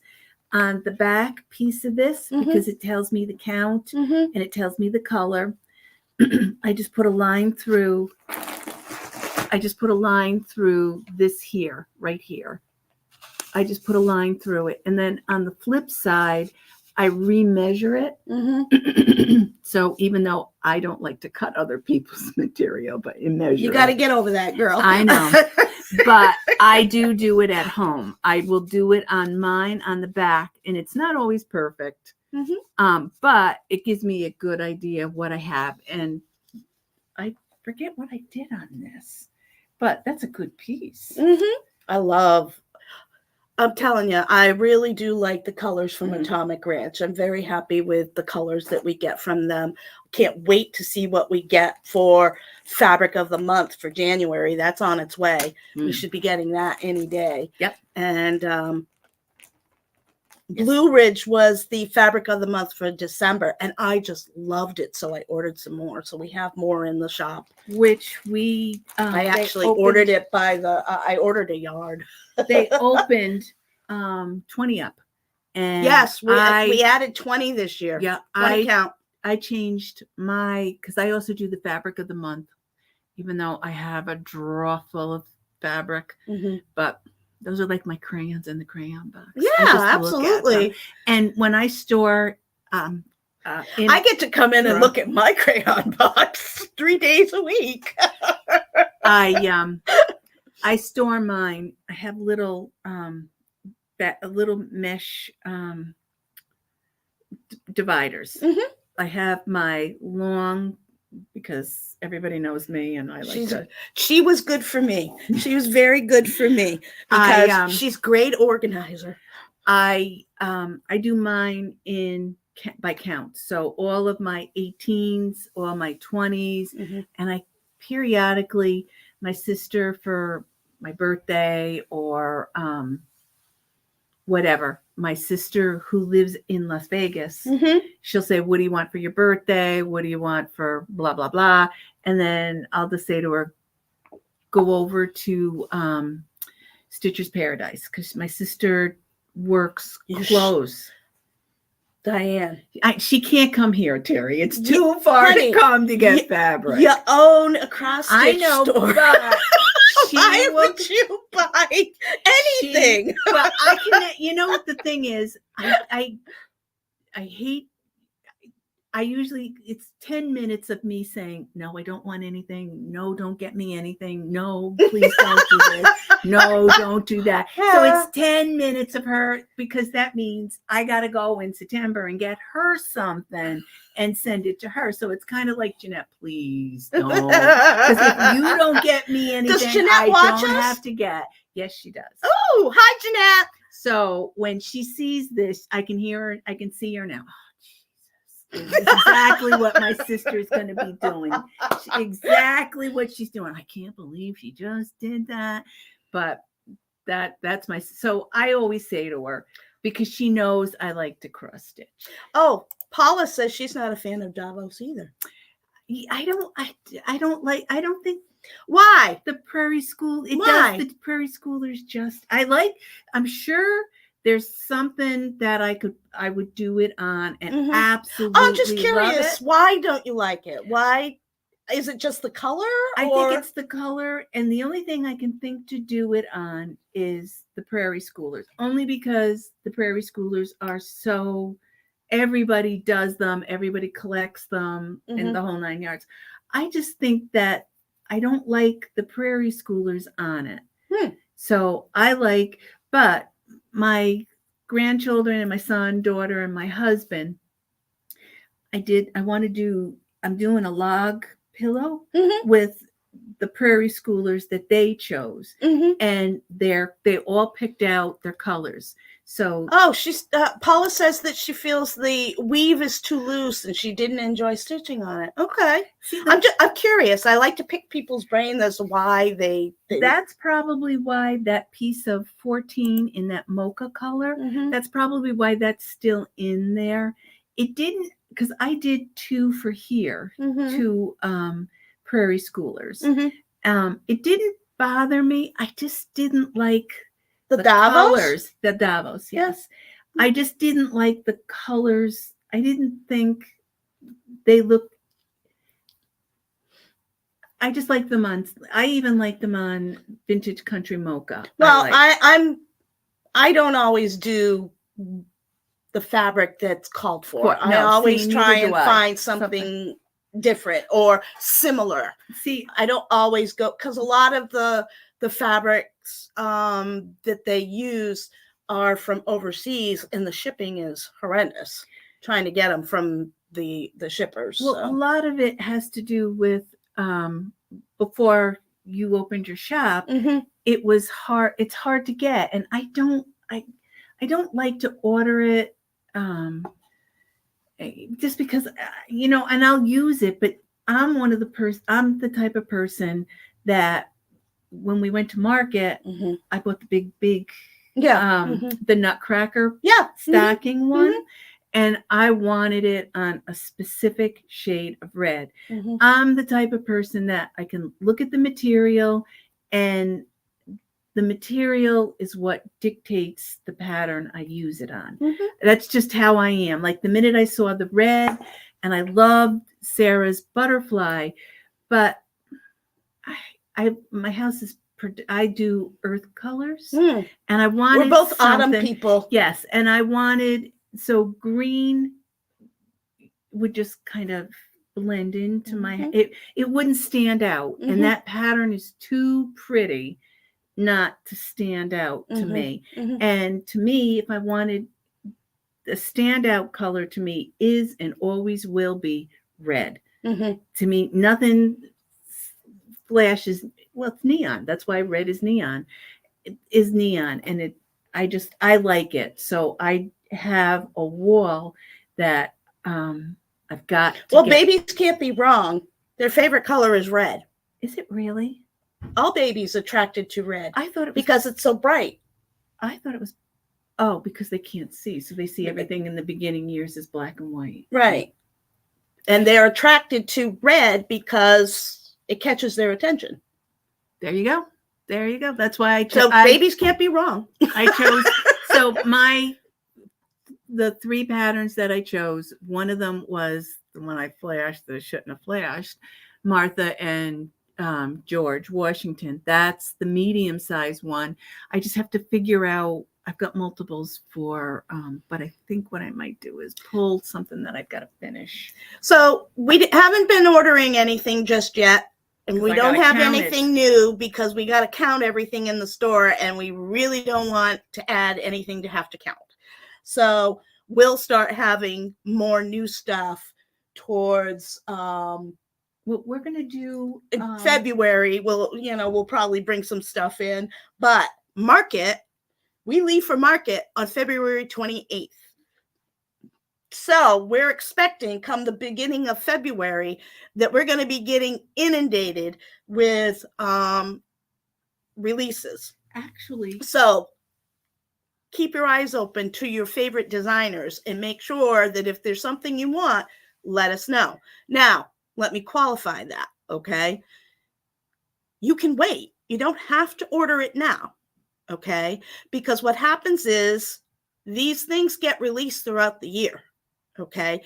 on the back piece of this, because it tells me the count and it tells me the color. I just put a line through. This here, right here. I just put a line through it, and then on the flip side, I remeasure it. So even though I don't like to cut other people's material, but you got to get over that, girl. I know. But I do it at home. I will do it on mine on the back, and it's not always perfect. But it gives me a good idea of what I have. And I forget what I did on this, but that's a good piece. I'm telling you, I really do like the colors from Atomic Ranch. I'm very happy with the colors that we get from them. Can't wait to see what we get for Fabric of the Month for January. That's on its way. We should be getting that any day. Yep. And Blue Ridge was the Fabric of the Month for December, and I just loved it, so I ordered some more. So we have more in the shop. Which I actually ordered it by I ordered a yard. They opened 20 up, and yes, we added 20 this year. Yeah, 20 count. I changed because I also do the Fabric of the Month, even though I have a drawer full of fabric. But those are like my crayons in the crayon box. Yeah, absolutely. And when I store, I get to come in and look at my crayon box 3 days a week. I store mine. I have little little mesh dividers. I have my long, because everybody knows me, and I like she was good for me. She was very good for me because she's great organizer. I do mine by count. So all of my 18s, all my 20s, and I periodically, my sister for my birthday or whatever. My sister who lives in Las Vegas, Mm-hmm. she'll say, what do you want for your birthday? What do you want for blah, blah, blah? And then I'll just say to her, go over to Stitcher's Paradise, because my sister works clothes. Diane. She can't come here, Terry. It's too far honey, to come to get fabric. You own a cross-stitch store. But why would you buy anything? But I can, you know what the thing is? I hate, I usually, it's 10 minutes of me saying, no, I don't want anything. No, don't get me anything. No, please don't do this. No, don't do that. So it's 10 minutes of her, because that means I got to go in September and get her something and send it to her. So it's kind of like, Jeanette, please don't. Because if you don't get me anything, I don't have to get. Yes, she does. Oh, hi, Jeanette. So when she sees this, I can hear her. I can see her now. This is exactly what my sister is going to be doing. Exactly what she's doing. I can't believe she just did that. But that's my. So I always say to her, because she knows I like to cross stitch. Oh, Paula says she's not a fan of Davos either. I don't think. Why? The Prairie School. Why? The Prairie Schoolers just. I'm sure. There's something that I would do it on and absolutely. I'm just curious. Why don't you like it? Why? Is it just the color? I think it's the color. And the only thing I can think to do it on is the Prairie Schoolers. Only because the Prairie Schoolers are so, everybody does them. Everybody collects them in the whole 9 yards. I just think that I don't like the Prairie Schoolers on it. So but my grandchildren and my son, daughter, and my husband, I'm doing a log pillow with the Prairie Schoolers that they chose. And they all picked out their colors. So Paula says that she feels the weave is too loose and she didn't enjoy stitching on it. Okay. I'm curious. I like to pick people's brain as to why they that's probably why that piece of 14 in that mocha color, that's probably why that's still in there. It didn't, because I did 2 for here, 2 Prairie Schoolers. It didn't bother me. I just didn't like the colors. The Davos, yes. I just didn't like the colors. I didn't think they looked. I just like them on. I even like them on Vintage Country Mocha. Well, I don't always do the fabric that's called for. I always try and find something different or similar. See, I don't always go, because a lot of the fabrics that they use are from overseas, and the shipping is horrendous trying to get them from the shippers. Well, a lot of it has to do with before you opened your shop, it was hard. It's hard to get, and I don't like to order it just because and I'll use it, but I'm I'm the type of person that when we went to market, I bought the big the Nutcracker stocking one. And I wanted it on a specific shade of red. I'm the type of person that I can look at the material, and the material is what dictates the pattern I use it on. That's just how I am. Like the minute I saw the red, and I loved Sarah's butterfly, but my house is, I do earth colors, and I wanted we're both autumn people. Yes, and I wanted, so green would just kind of blend into my, it wouldn't stand out, and that pattern is too pretty not to stand out to me. And to me, if I wanted the standout color, to me is and always will be red. To me, nothing flashes. Well, it's neon. That's why red is neon. It is neon, and I like it. So I have a wall that I've got. Babies can't be wrong. Their favorite color is red. Is it really? All babies attracted to red. I thought it was because it's so bright. I thought it was Oh, because they can't see. So they see everything in the beginning years as black and white. Right. And they're attracted to red because it catches their attention. There you go. There you go. That's why I chose. So babies can't be wrong. I chose. So the 3 patterns that I chose, one of them was the one I flashed that I shouldn't have flashed, Martha and George Washington. That's the medium size one. I just have to figure out. I've got multiples for, but I think what I might do is pull something that I've got to finish. So we haven't been ordering anything just yet. And we don't have anything new because we got to count everything in the store, and we really don't want to add anything to have to count. So we'll start having more new stuff towards what we're going to do in February. We'll probably bring some stuff in, but we leave for market on February 28th. So we're expecting come the beginning of February that we're going to be getting inundated with releases. Actually. So keep your eyes open to your favorite designers and make sure that if there's something you want, let us know. Now, let me qualify that, okay? You can wait. You don't have to order it now, okay? Because what happens is these things get released throughout the year. Okay,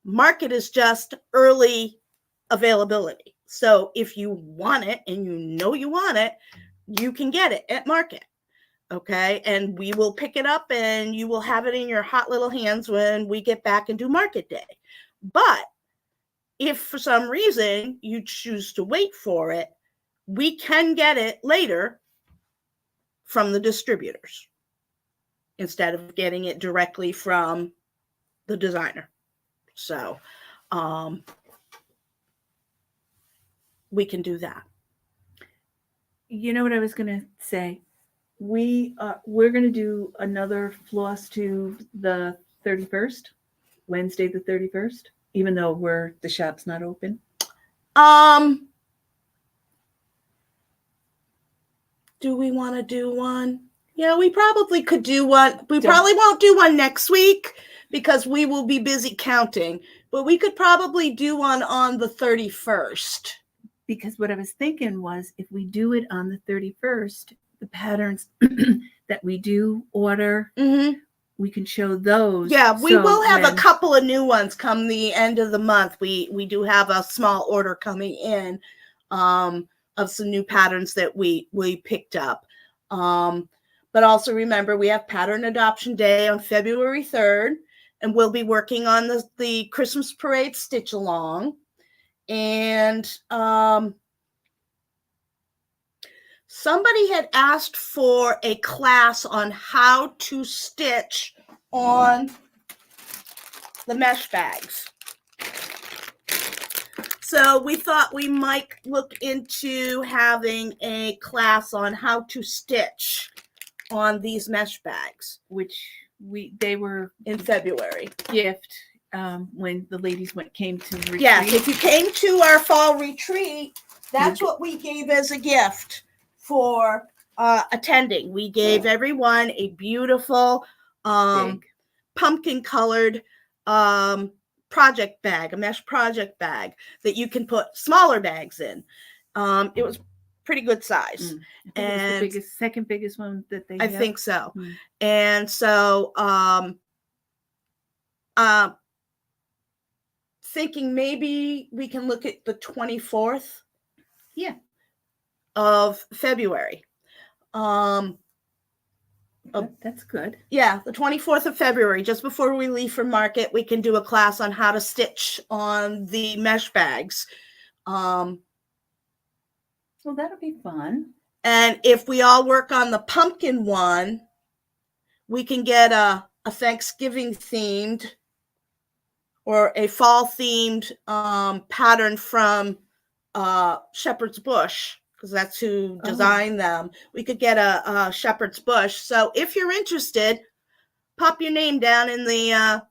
market is just early availability. So if you want it and you want it, you can get it at market. Okay, and we will pick it up and you will have it in your hot little hands when we get back and do market day. But if for some reason you choose to wait for it, we can get it later from the distributors instead of getting it directly from the designer. So we can do that. You know what I was going to say? We're going to do another floss to the 31st, Wednesday the 31st, even though the shop's not open. Do we want to do one? Yeah, we probably could do one. We probably won't do one next week because we will be busy counting, but we could probably do one on the 31st. Because what I was thinking was if we do it on the 31st, the patterns that we do order, we can show those. Yeah, we will have a couple of new ones come the end of the month. We do have a small order coming in of some new patterns that we picked up. But also remember, we have Pattern Adoption Day on February 3rd. And we'll be working on the Christmas Parade Stitch Along. And somebody had asked for a class on how to stitch on the mesh bags. So we thought we might look into having a class on how to stitch on these mesh bags. Which they were in February. Gift when the ladies came to retreat. Yes, if you came to our fall retreat, that's what we gave as a gift for attending. We gave everyone a beautiful pumpkin colored project bag, a mesh project bag that you can put smaller bags in. It was pretty good size. And it was the second biggest one that they have. I think so. And so thinking maybe we can look at the 24th of February. That's good. Yeah, the 24th of February, just before we leave for market, we can do a class on how to stitch on the mesh bags. Well, that'll be fun. And if we all work on the pumpkin one, we can get a Thanksgiving themed or a fall themed pattern from Shepherd's Bush, because that's who designed them. We could get a Shepherd's Bush. So if you're interested, pop your name down in the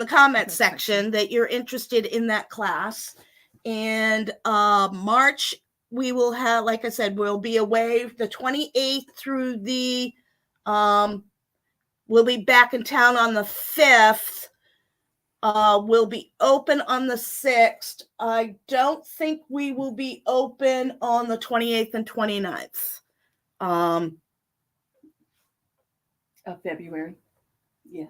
comment section that you're interested in that class. And March, we will have, like I said, we'll be away the 28th through the We'll be back in town on the 5th. We'll be open on the 6th. I don't think we will be open on the 28th and 29th. Of February. Yeah.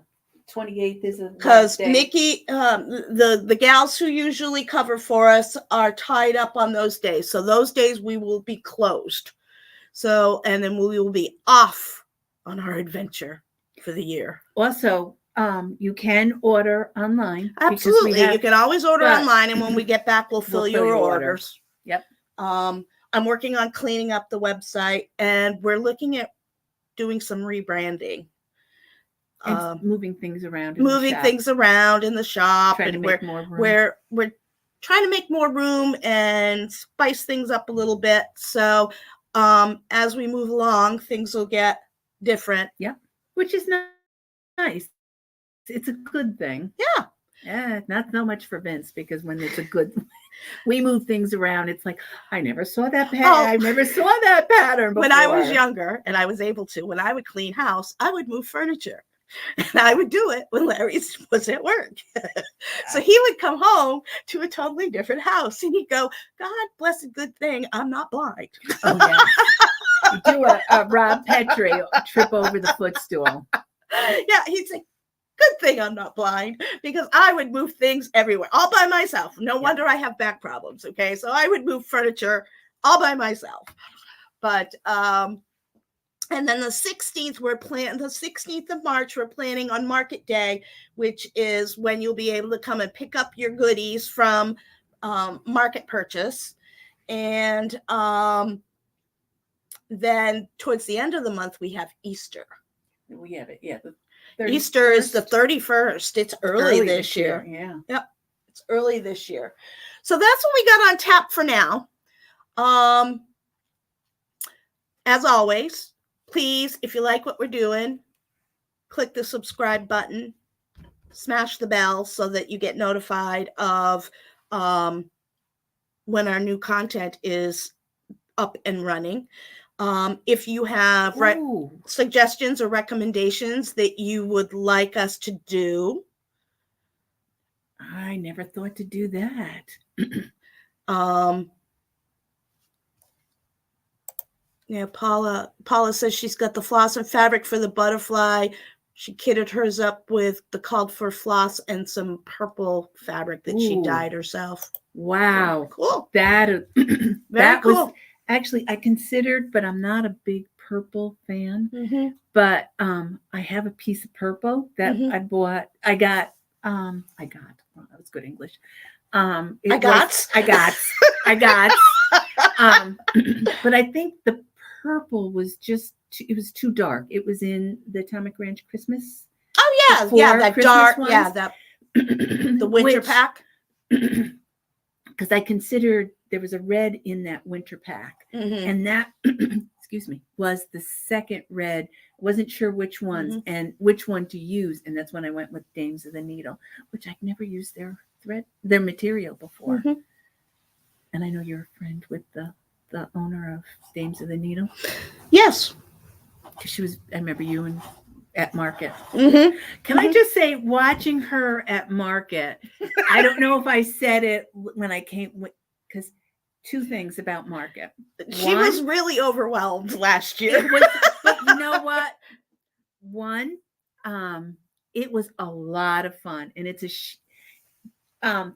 28th is a because Wednesday. Nikki, the gals who usually cover for us are tied up on those days. So those days we will be closed. So, and then we will be off on our adventure for the year. Also, you can order online. Absolutely. You can always order online, and when we get back, we'll fill your orders. Yep. I'm working on cleaning up the website, and we're looking at doing some rebranding. And moving things around. Things around in the shop, trying and to make more room. we're trying to make more room and spice things up a little bit. So as we move along, things will get different. Yeah, which is nice. It's a good thing. Yeah. Yeah, not so much for Vince, because when it's a good, we move things around. It's like, I never saw that pattern. I never saw that pattern before. When I was younger and I was able to, when I would clean house, I would move furniture. And I would do it when Larry was at work. So he would come home to a totally different house, and he'd go, God bless a good thing I'm not blind. Oh, yeah. You do a Rob Petrie trip over the footstool. Yeah, he'd say, good thing I'm not blind, because I would move things everywhere all by myself. No wonder I have back problems. Okay. So I would move furniture all by myself. But, and then the 16th, the 16th of March, we're planning on Market Day, which is when you'll be able to come and pick up your goodies from Market Purchase. And then towards the end of the month, we have Easter. We have it. Yeah. Easter is the 31st. It's early this year. Yeah. Yep. It's early this year. So that's what we got on tap for now. As always, please, if you like what we're doing, click the subscribe button, smash the bell so that you get notified of when our new content is up and running. If you have suggestions or recommendations that you would like us to do. I never thought to do that. Yeah, Paula says she's got the floss and fabric for the butterfly. She kitted hers up with the called for floss and some purple fabric that she dyed herself. Wow. So, cool. That cool. was actually, I considered, but I'm not a big purple fan. Mm-hmm. But I have a piece of purple that I bought. I got. Well, that was good English. I got. But I think the purple was it was too dark. It was in the Atomic Ranch Christmas. Oh yeah, that Christmas dark ones. Yeah, that the winter pack. Because I considered there was a red in that winter pack, and that excuse me, was the second red. Wasn't sure which ones and which one to use, and that's when I went with Dames of the Needle, which I'd never used their material before. And I know you're a friend with the owner of Dames of the Needle. Yes, because I remember you at Market. Can I just say, watching her at Market, I don't know if I said it when I came, because two things about Market. She was really overwhelmed last year. But you know what? One, it was a lot of fun, and it's I'm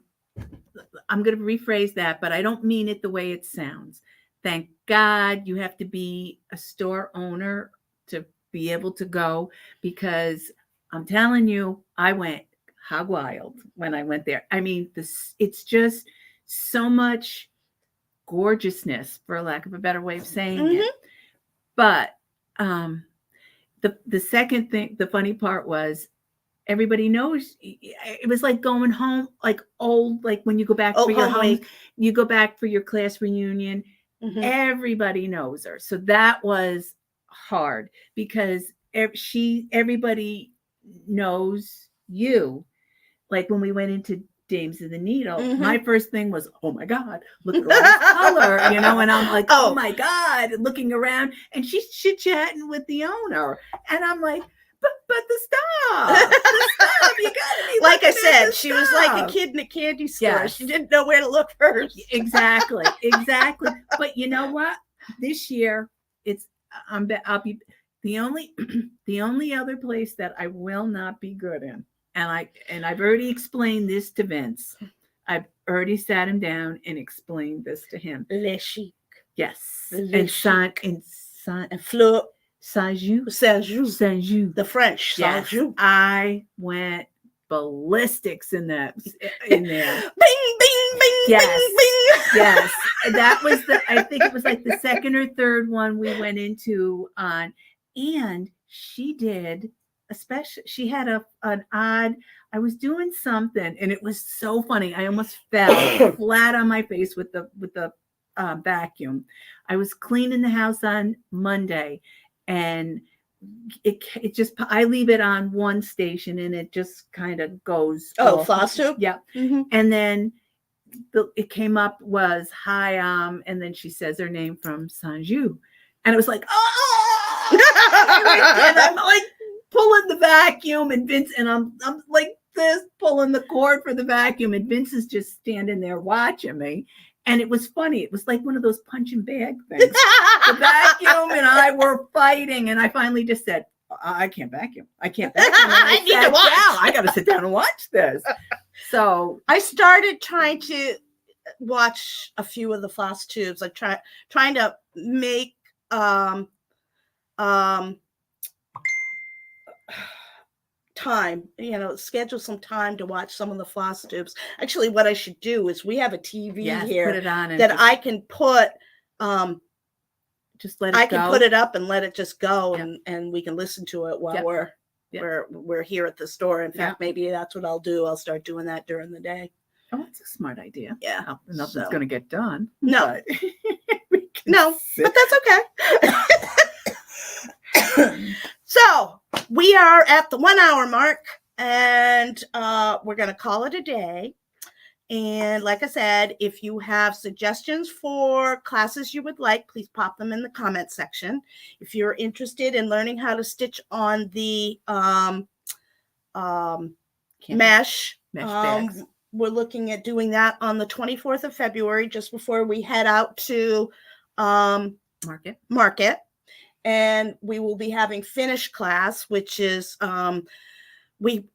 going to rephrase that, but I don't mean it the way it sounds. Thank God you have to be a store owner to be able to go, because I'm telling you, I went hog wild when I went there. I mean, it's just so much gorgeousness, for lack of a better way of saying it. But the second thing, the funny part was, everybody knows it was like going home, like old, like when you go back for your home, you go back for your class reunion. Everybody knows her. So that was hard, because everybody knows you. Like when we went into Dames of the Needle, Mm-hmm. my first thing was, oh my God, look at all this color, you know, and I'm like, oh my God, looking around, and she's chit-chatting with the owner, and I'm like, but the stuff, you gotta be like I looking at said, the she was like a stuff. kid in a candy store. Yes. She didn't know where to look first. Exactly. But you know what? This year, I'll be the only other place that I will not be good in, and I've already explained this to Vince. I've already sat him down and explained this to him. Le Chic. Yes. Le Chic. And Fleur. Saint-Just. The French. Yes. Saint-Just. I went ballistics in there. Bing, bing, bing, Yes. bing, bing. Yes. That was I think it was like the second or third one we went into on, and she did she had an odd, I was doing something and it was so funny. I almost fell flat on my face with the vacuum. I was cleaning the house on Monday, and it just, I leave it on one station and it just kind of goes. Oh, Floss tube? Yeah. Mm-hmm. And then it came up was hi, and then she says her name from Saint-Just, and it was like, oh, and I'm like pulling the vacuum, and Vince, and I'm like this, pulling the cord for the vacuum, and Vince is just standing there watching me. And it was funny. It was like one of those punching bag things. The vacuum and I were fighting, and I finally just said, I can't vacuum. I can't vacuum. I need to watch. I got to sit down and watch this. So I started trying to watch a few of the Floss tubes, like trying to make time, schedule some time to watch some of the Floss tubes. Actually, what I should do is, we have a TV here put it on that I can put just let it go. can put it up and let it just go, Yep. and we can listen to it while Yep. we're here at the store. In fact, maybe that's what I'll do. I'll start doing that during the day. Oh, that's a smart idea. Yeah. Nothing's going to get done. No. But but that's okay. So we are at the 1 hour mark, and we're going to call it a day. And like I said, if you have suggestions for classes you would like, please pop them in the comment section. If you're interested in learning how to stitch on the mesh bags. We're looking at doing that on the 24th of February, just before we head out to Market. And we will be having finish class, which is we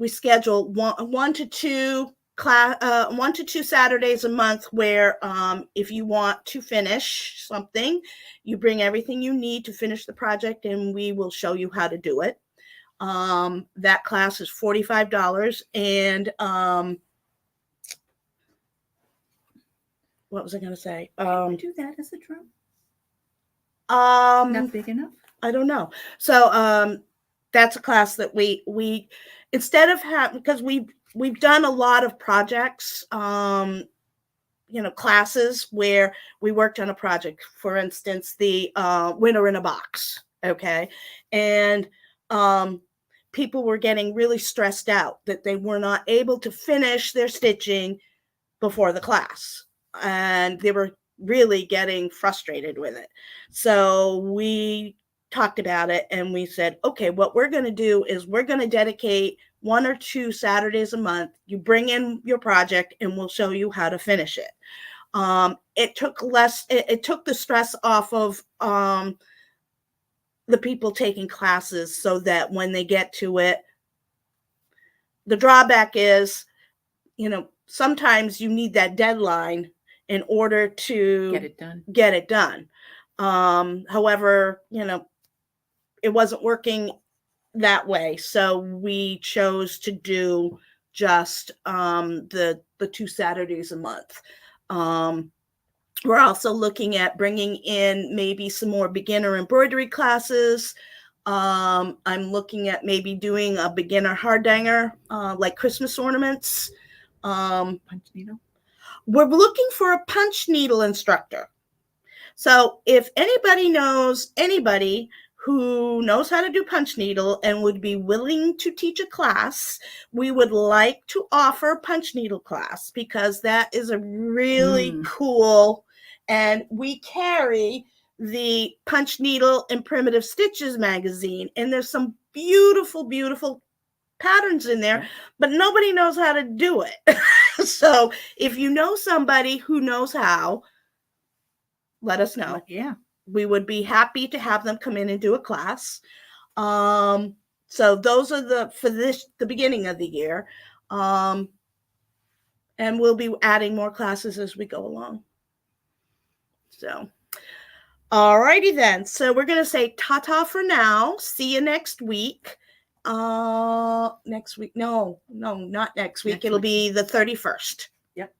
schedule one to two Saturdays a month, where if you want to finish something, you bring everything you need to finish the project, and we will show you how to do it. That class is $45, and what was I going to say? Can we do that as a drum? Not big enough? I don't know. So that's a class that we instead of having, because we've done a lot of projects, classes where we worked on a project, for instance, the Winter in a Box. Okay. And people were getting really stressed out that they were not able to finish their stitching before the class, and they were really getting frustrated with it. So we talked about it, and we said, okay, what we're going to do is we're going to dedicate 1 or 2 Saturdays a month. You bring in your project, and we'll show you how to finish it. It took the stress off of the people taking classes, so that when they get to it, the drawback is, sometimes you need that deadline in order to get it done. However, it wasn't working that way. So we chose to do just the 2 Saturdays a month. We're also looking at bringing in maybe some more beginner embroidery classes. I'm looking at maybe doing a beginner hardanger, like Christmas ornaments. Punch needle. We're looking for a punch needle instructor. So if anybody knows anybody who knows how to do punch needle and would be willing to teach a class, we would like to offer punch needle class because that is a really cool, and we carry the Punch Needle and Primitive Stitches magazine, and there's some beautiful, beautiful patterns in there, but nobody knows how to do it. So if you know somebody who knows how, let us know. Yeah. We would be happy to have them come in and do a class. So those are the beginning of the year. And we'll be adding more classes as we go along. So, alrighty then. So we're going to say ta-ta for now. See you next week. Next week. No, not next week. It'll be the 31st. Yep.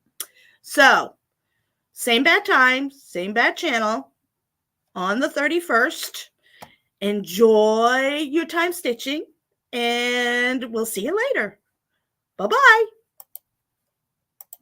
So, same bad time, same bad channel on the 31st. Enjoy your time stitching, and we'll see you later. Bye-bye.